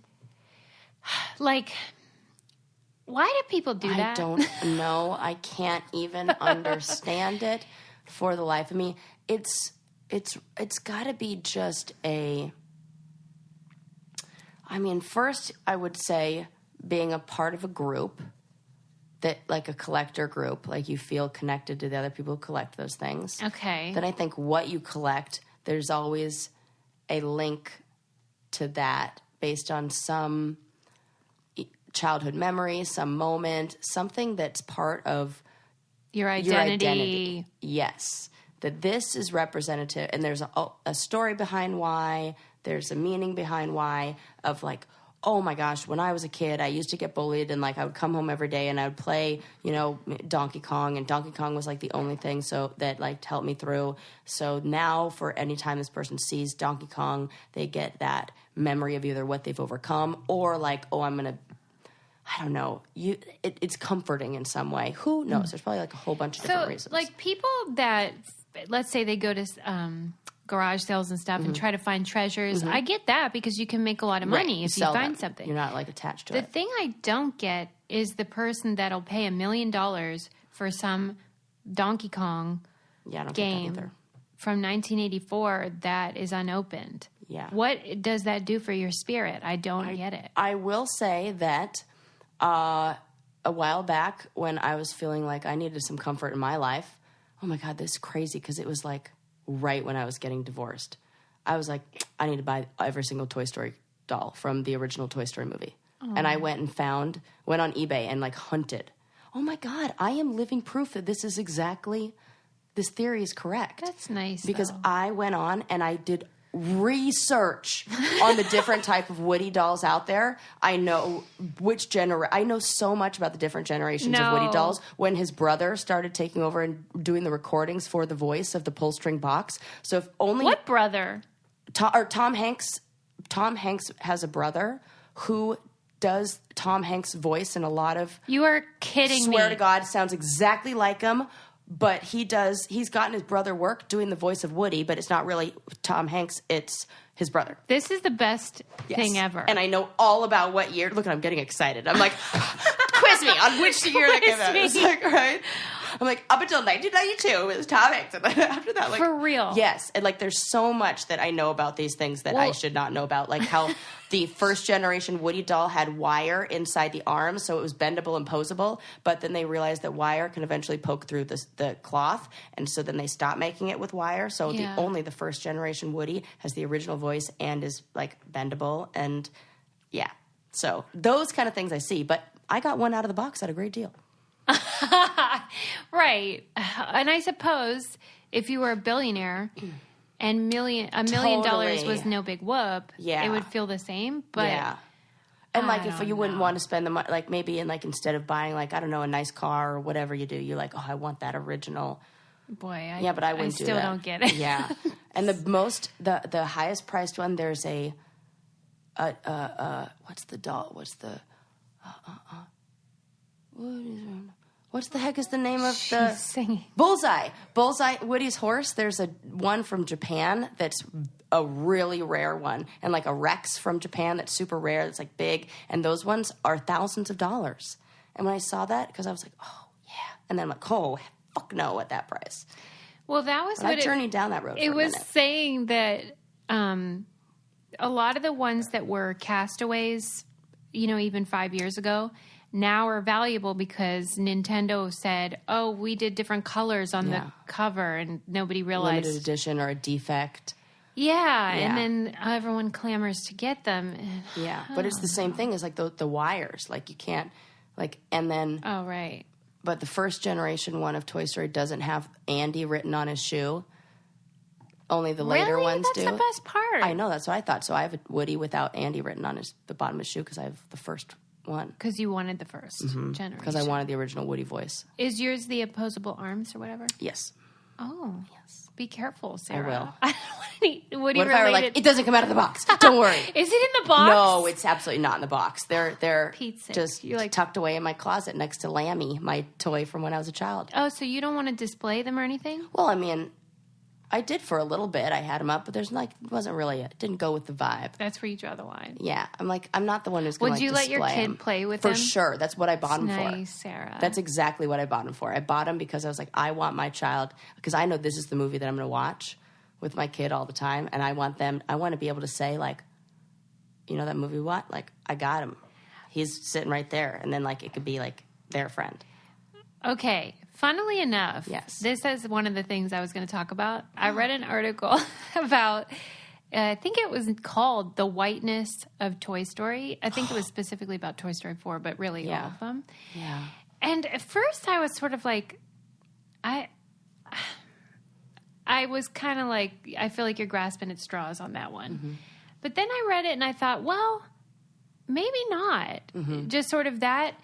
like, why do people do that? I don't know. I can't even understand it for the life of me. It's got to be just first I would say being a part of a group that, like a collector group, like you feel connected to the other people who collect those things. Okay. Then I think what you collect, there's always a link to that based on some childhood memory, some moment, something that's part of your identity. Yes. That this is representative, and there's a story behind why, there's a meaning behind why, of like, oh my gosh, when I was a kid, I used to get bullied, and like I would come home every day and I would play, you know, Donkey Kong, and Donkey Kong was like the only thing so that like helped me through. So now for any time this person sees Donkey Kong, they get that memory of either what they've overcome or like, oh, I don't know. It's comforting in some way. Who knows? There's probably like a whole bunch of different reasons. Like people that, let's say they go to garage sales and stuff and try to find treasures. I get that because you can make a lot of money if you find something. You're not like attached to it. The thing I don't get is the person that'll pay $1 million for some Donkey Kong game from 1984 that is unopened. Yeah. What does that do for your spirit? I don't get it. I will say that a while back when I was feeling like I needed some comfort in my life, oh my God, this is crazy because it was like right when I was getting divorced. I was like, I need to buy every single Toy Story doll from the original Toy Story movie. And I went on eBay and like hunted. Oh my God, I am living proof that this theory is correct. That's nice. Because I went on and I did research on the different type of Woody dolls out there. I know I know so much about the different generations of Woody dolls. When his brother started taking over and doing the recordings for the voice of the pull string box. So if only what brother? Tom Hanks has a brother who does Tom Hanks' voice in a lot of. You are kidding me. Swear to God, sounds exactly like him. But he's gotten his brother work doing the voice of Woody, but it's not really Tom Hanks, it's his brother. This is the best thing ever. And I know all about what year. Look, I'm getting excited. I'm like, quiz me on which year that came out. It's like, right? I'm like, up until 1992, it was Tom Hanks. And then after that, like. For real. Yes. And like, there's so much that I know about these things that I should not know about. Like how the first generation Woody doll had wire inside the arms, so it was bendable and posable. But then they realized that wire can eventually poke through the cloth. And so then they stopped making it with wire. So only the first generation Woody has the original voice and is like bendable. And yeah. So those kind of things I see. But I got one out of the box at a great deal. Right. And I suppose if you were a billionaire and $1 million was no big whoop, it would feel the same. But and like if you wouldn't want to spend the money, like maybe instead of buying like, I don't know, a nice car or whatever you do, you're like, oh, I want that original Boy, but I wouldn't do that. I still don't get it. Yeah. And the highest priced one, there's what's the doll? What the heck is the name of the... She's singing. Bullseye. Woody's horse. There's one from Japan that's a really rare one. And like a Rex from Japan that's super rare. That's like big. And those ones are thousands of dollars. And when I saw that, because I was like, oh, yeah. And then I'm like, oh, fuck no at that price. Well, that was but I journeyed down that road for a minute. It was saying that a lot of the ones that were castaways, even 5 years ago, now are valuable because Nintendo said, oh, we did different colors on the cover and nobody realized. Limited edition or a defect. Yeah, and then everyone clamors to get them. Yeah, but it's the same thing as like the wires. Like you can't, and then... Oh, right. But the first generation one of Toy Story doesn't have Andy written on his shoe. Only the later ones do. That's the best part. I know, that's what I thought. So I have a Woody without Andy written on the bottom of his shoe because I have the first one. Because you wanted the first generation. Because I wanted the original Woody voice. Is yours the opposable arms or whatever? Yes. Oh. Yes. Be careful, Sarah. I will. I don't want any Woody what if I were like, it doesn't come out of the box. Don't worry. Is it in the box? No, it's absolutely not in the box. They're Pizza. Just tucked away in my closet next to Lammy, my toy from when I was a child. Oh, so you don't want to display them or anything? Well, I mean... I did for a little bit. I had them up, but it wasn't really it didn't go with the vibe. That's where you draw the line. Yeah. I'm not the one who's going to Would you let your kid play with them? For sure. That's what I bought them for. Nice, Sarah. That's exactly what I bought them for. I bought them because I was like, I want my child, because I know this is the movie that I'm going to watch with my kid all the time, and I want to be able to say, like, that movie what? Like, I got him. He's sitting right there. And then, like, it could be, like, their friend. Okay. Funnily enough, yes. This is one of the things I was going to talk about. I read an article about, I think it was called The Whiteness of Toy Story. I think it was specifically about Toy Story 4, but really all of them. Yeah. And at first I was sort of like, I was kind of like, I feel like you're grasping at straws on that one. Mm-hmm. But then I read it and I thought, well, maybe not. Mm-hmm. Just sort of that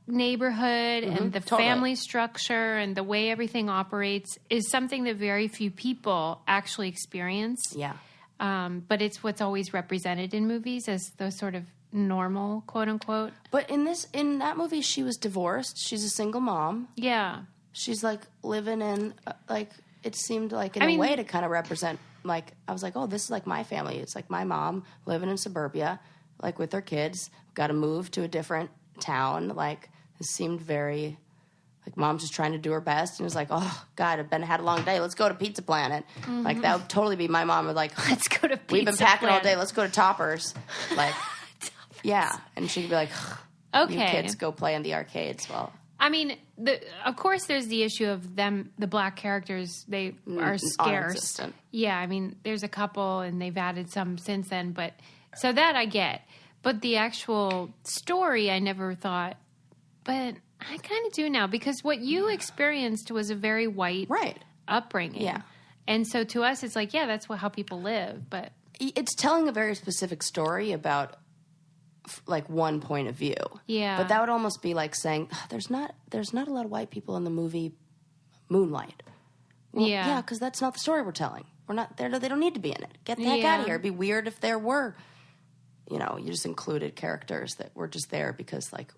neighborhood and the family structure and the way everything operates is something that very few people actually experience. Yeah. But it's what's always represented in movies as the sort of normal, quote unquote. But in that movie, she was divorced. She's a single mom. Yeah. She's like living in, it seemed like in a way to kind of represent, like, I was like, oh, this is like my family. It's like my mom living in suburbia, like with her kids, got to move to a different town, like, it seemed very, like, mom's just trying to do her best, and it was like, oh, God, had a long day, let's go to Pizza Planet. Mm-hmm. Like, that would totally be my mom, would like, let's go to Pizza we've been packing Planet all day, let's go to Toppers. Like, yeah, and she'd be like, okay, you kids go play in the arcades. Well, I mean, of course there's the issue of them, the black characters, they are scarce. Yeah, I mean, there's a couple, and they've added some since then, but, so that I get. But the actual story, I never thought, but I kind of do now, because what you experienced was a very white upbringing. Yeah. And so to us, it's like, yeah, that's how people live. But it's telling a very specific story about, like, one point of view. Yeah. But that would almost be like saying, there's not a lot of white people in the movie Moonlight. Well, yeah, because that's not the story we're telling. We're not there. They don't need to be in it. Get the heck out of here. It'd be weird if there were, you just included characters that were just there because, like,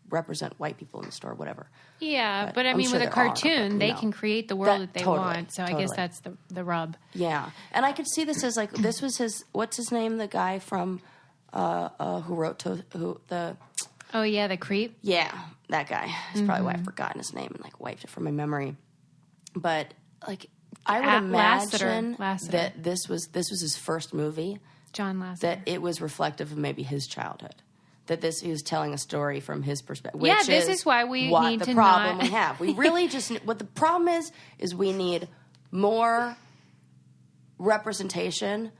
represent white people in the store, whatever. Yeah, but I mean, with a cartoon, they can create the world that they want. So I guess that's the rub. Yeah, and I could see this as like, this was what's his name, the guy from who wrote the. Oh yeah, the Creep. Yeah, that guy. That's probably why I've forgotten his name and like wiped it from my memory. But like, I would imagine that this was his first movie. John Lasseter. That it was reflective of maybe his childhood. That he was telling a story from his perspective. Yeah, this is why we need to the problem we have. We really just, what the problem is we need more representation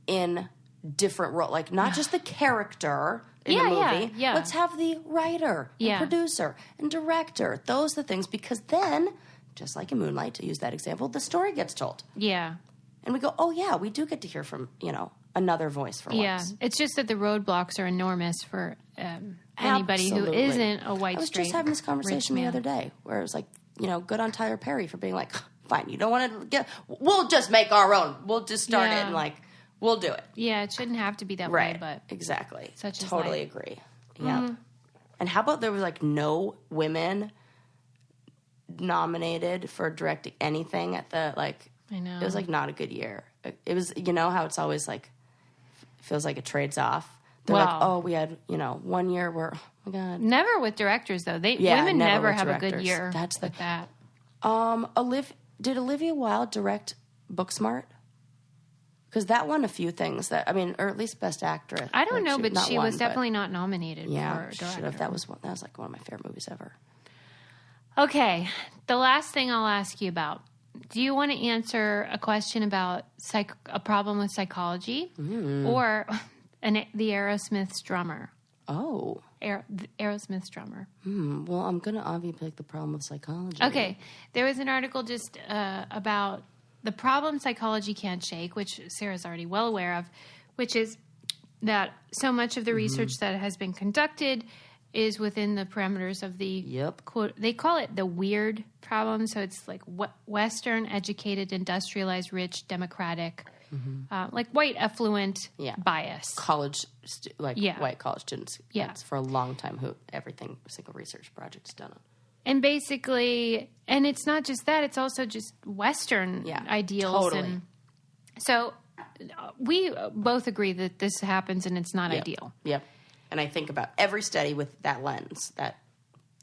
in different roles. Like, not just the character in the movie. Yeah. Let's have the writer and producer and director. Those are the things, because then, just like in Moonlight, to use that example, the story gets told. Yeah. And we go, oh yeah, we do get to hear from, another voice for once. Yeah, it's just that the roadblocks are enormous for anybody who isn't a white, I was just having this conversation the other day where it was like, good on Tyler Perry for being like, fine, you don't want to we'll just make our own. We'll just start it and we'll do it. Yeah, it shouldn't have to be that way, but exactly. Such as totally life. Agree. Yeah. And how about there was no women nominated for directing anything at the I know. It was not a good year. It was how it's always feels like it trades off. They're we had 1 year where oh my god. Never with directors though. Women never have directors. A good year. That's with that. Did Olivia Wilde direct Booksmart? Because that won a few things or at least Best Actress. I don't know, but she was definitely not nominated for director. Should have. That was one of my favorite movies ever. Okay, the last thing I'll ask you about. Do you want to answer a question about a problem with psychology or the Aerosmith's drummer? Oh. Aerosmith's drummer. Well, I'm going to obviously pick the problem with psychology. Okay, there was an article just about the problem psychology can't shake, which Sarah's already well aware of, which is that so much of the research that has been conducted is within the parameters of the quote. They call it the weird problem. So it's Western, educated, industrialized, rich, democratic, white, affluent bias. College, white college students. Yeah. That's for a long time who single research project's done on. And basically, and it's not just that, it's also just Western ideals. Totally. And so we both agree that this happens and it's not ideal. Yep. And I think about every study with that lens,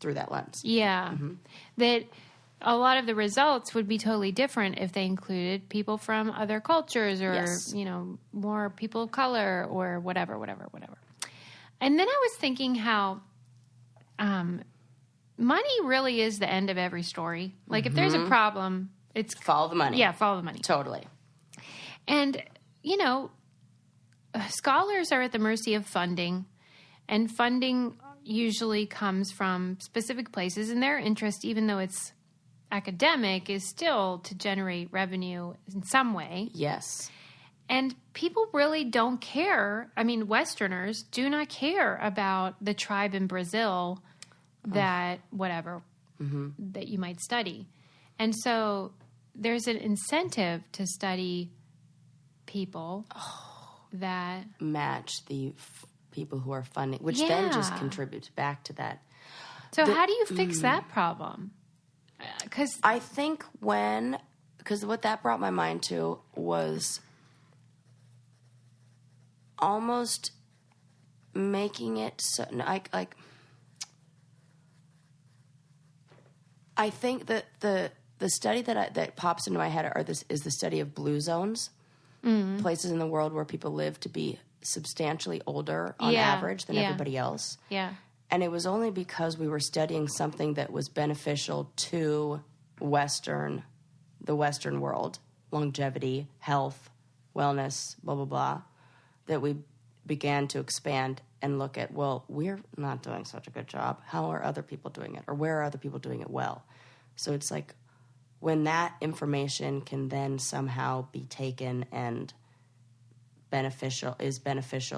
through that lens. Yeah. That a lot of the results would be totally different if they included people from other cultures or, more people of color or whatever. And then I was thinking how money really is the end of every story. If there's a problem, it's... Follow the money. Yeah, follow the money. Totally. And, scholars are at the mercy of funding. And funding usually comes from specific places, and their interest, even though it's academic, is still to generate revenue in some way. Yes. And people really don't care. I mean, Westerners do not care about the tribe in Brazil that that you might study. And so there's an incentive to study people that match the people who are funding, which then just contributes back to that. So how do you fix that problem? Because I think because what that brought my mind to was almost making it so I think that the study that pops into my head is the study of blue zones, places in the world where people live to be substantially older on average than everybody else. Yeah. And it was only because we were studying something that was beneficial to the Western world, longevity, health, wellness, blah, blah, blah, that we began to expand and look at, well, we're not doing such a good job. How are other people doing it? Or where are other people doing it well? So it's when that information can then somehow be taken and beneficial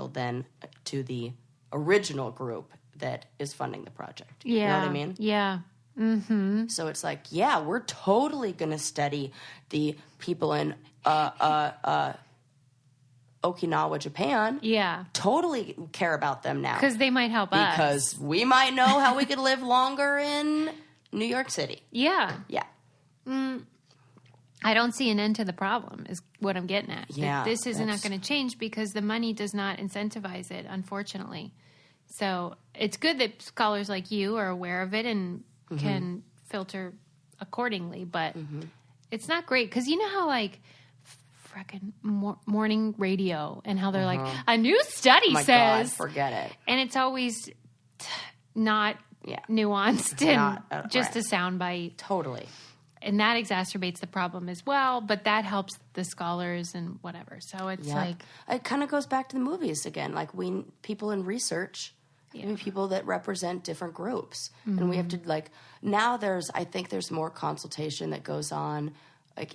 then to the original group that is funding the project. Yeah. You know what I mean? Yeah. Mm-hmm. So it's we're totally going to study the people in Okinawa, Japan. Yeah. Totally care about them now. Because they might help us. Because we might know how we could live longer in New York City. Yeah. Yeah. I don't see an end to the problem is what I'm getting at. Yeah, this is not going to change because the money does not incentivize it, unfortunately. So it's good that scholars like you are aware of it and can filter accordingly, but it's not great because you know how frickin' morning radio and how they're a new study says. God, forget it. And it's always not nuanced and just a soundbite. Totally. And that exacerbates the problem as well, but that helps the scholars and whatever. So it's it kind of goes back to the movies again. People in research, people that represent different groups. And we have to now I think there's more consultation that goes on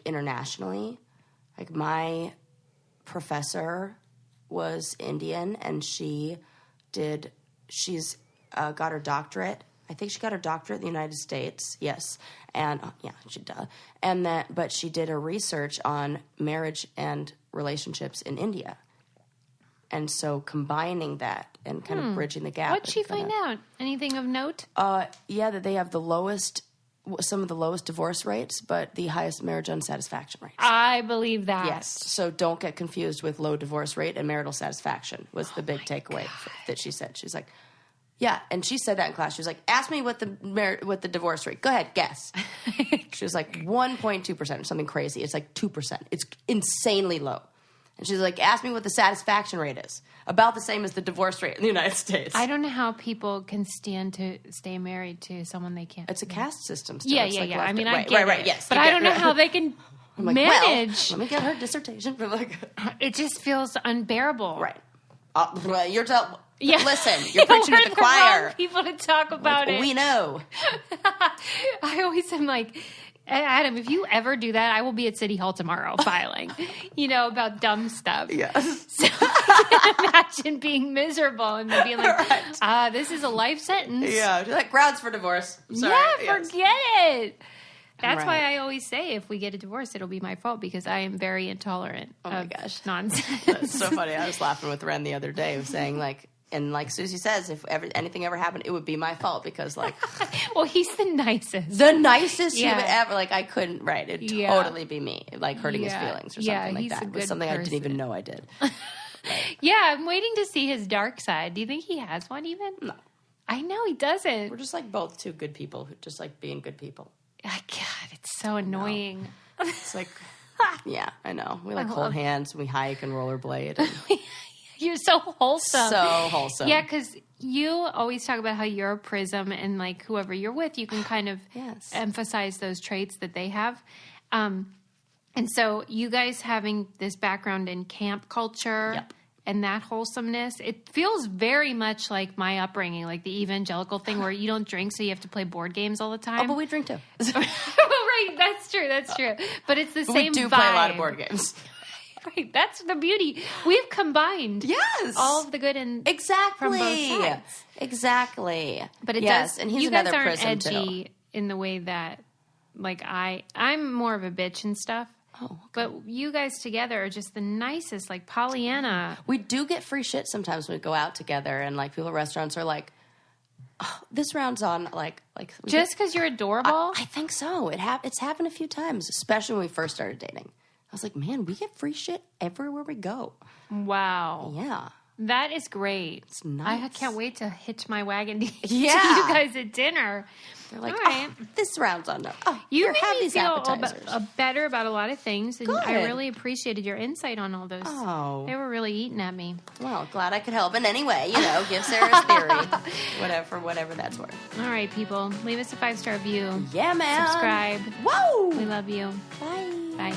internationally. My professor was Indian and she's got her doctorate I think she got her doctorate in the United States. Yes. And but she did her research on marriage and relationships in India. And so combining that and kind of bridging the gap. What'd she find out? Anything of note? That they have some of the lowest divorce rates, but the highest marriage unsatisfaction rates. I believe that. Yes. So don't get confused with low divorce rate and marital satisfaction was the big takeaway that she said. She's like, yeah. And she said that in class. She was like, ask me what the divorce rate. Go ahead, guess. She was like 1.2% or something crazy. It's like 2%. It's insanely low. And she's like, ask me what the satisfaction rate is. About the same as the divorce rate in the United States. I don't know how people can stand to stay married to someone they can't. It's a caste system still. Yeah, it's yeah. I mean, I get it. Yes, but I don't know how they can I'm like, manage. Well, let me get her dissertation. It just feels unbearable. Right. Listen, you're preaching to the We're choir. wrong people to talk about it. We know. I always am like, Adam, if you ever do that, I will be at City Hall tomorrow filing, about dumb stuff. Yeah. So I can imagine being miserable and being like, this is a life sentence. Yeah. She's like, grounds for divorce. Sorry. Yeah, forget it. That's why I always say if we get a divorce, it'll be my fault because I am very intolerant of nonsense. That's so funny. I was laughing with Ren the other day saying and like Susie says, if anything ever happened, it would be my fault because well, he's the nicest. The nicest human ever. I couldn't, it'd totally be me, hurting his feelings or something like that. It was something person. I didn't even know I did. Yeah, I'm waiting to see his dark side. Do you think he has one even? No. I know he doesn't. We're just both two good people who just being good people. God, it's so annoying. It's yeah, I know. We hold hands, we hike and rollerblade. And you're so wholesome. So wholesome. Yeah, because you always talk about how you're a prism and whoever you're with, you can kind of emphasize those traits that they have. And so you guys having this background in camp culture and that wholesomeness, it feels very much like my upbringing, like the evangelical thing where you don't drink, so you have to play board games all the time. Oh, but we drink too. Right, that's true. But it's the same vibe. We do play a lot of board games. Right, that's the beauty. We've combined all of the good and from both sides. Exactly. But it does. And he's you another guys aren't prism edgy too. In the way that, I'm more of a bitch and stuff. Oh, okay. But you guys together are just the nicest, like Pollyanna. We do get free shit sometimes when we go out together, and people at restaurants are like, oh, "This round's on." Just because you're adorable. I think so. It's happened a few times, especially when we first started dating. I was like, man, we get free shit everywhere we go. Wow. Yeah. That is great. It's nice. I can't wait to hitch my wagon to you guys at dinner. They're like, all right. oh, this round's on. Oh, you have made me these feel appetizers. better about a lot of things, and Good. I really appreciated your insight on all those. Oh. They were really eating at me. Well, glad I could help in any way. Give Sarah's theory. whatever that's worth. All right, people. Leave us a 5-star review. Yeah, man. Subscribe. Whoa. We love you. Bye. Bye.